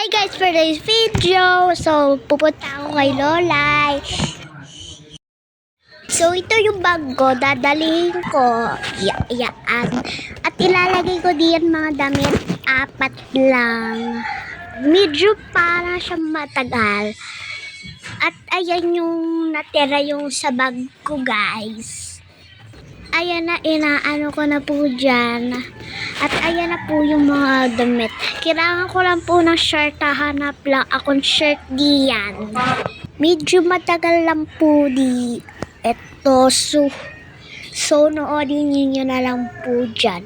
Hi guys, for today's video. So, pupunta ako kay Lolay. So, ito yung bag ko. Dadalhin ko. Yaan. At ilalagay ko diyan mga damit. 4 lang. Medyo para siyang matagal. At ayan yung natira yung sa bag ko, guys. Ayan na, inaano ko na po dyan. At ayan na po yung mga damit. Kailangan ko lang po ng shirt. Hanap lang akong shirt diyan. Medyo matagal lang po di. Eto. So noodin nyo na lang po dyan.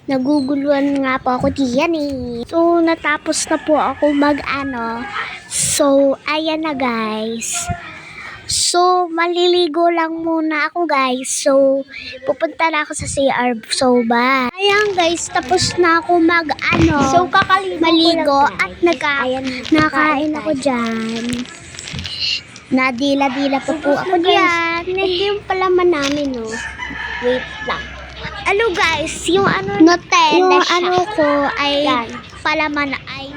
Naguguluhan nga po ako diyan eh. So natapos na po ako mag-ano. So ayan na guys. So, maliligo lang muna ako guys. So, pupunta na ako sa CR. So, bye. Ayan guys, tapos na ako mag-ano. So, maligo at nakain ako dyan. Nadila-dila pa po ako dyan. Ito yung palaman namin, no. Wait lang. Ano guys, yung ano, Nutella yung siya. Ano ko ay palaman ay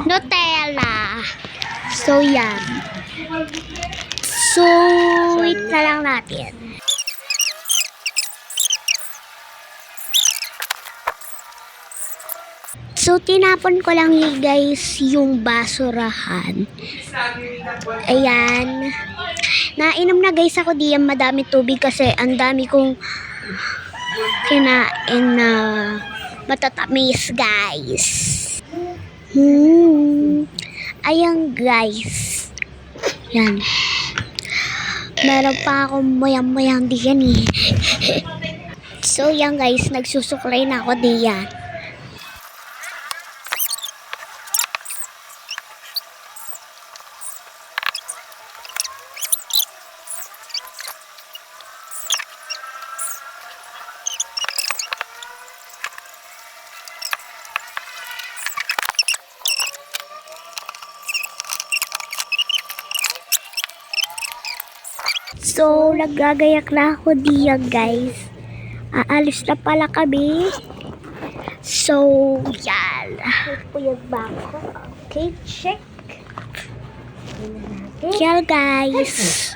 Nutella. So, yan. So, wait na lang natin. So, tinapon ko lang guys yung basurahan. Ayan. Nainom na guys ako diyan madami tubig kasi ang dami kong kinain na matatamis guys. Ayan guys. Yan. Meron pa akong mayang-mayang diyan eh. So yan guys, nagsusuklay na ako diyan. So, naggagayak na ako diyan guys. Aalis na pala kami. So, yan. Ito yung bag ko. Okay, check. Yan guys.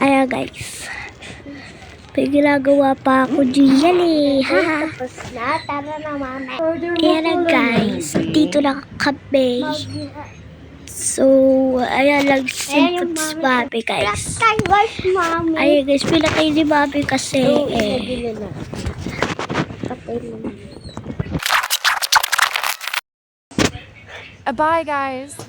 Ayan guys. May ginagawa pa ako diyan eh. Tapos na, tara na mama. Ayan guys. Dito na kami. So, ayan lang simpot si Bobby guys. Ayan guys, pinatay si Bobby kasi Bye guys.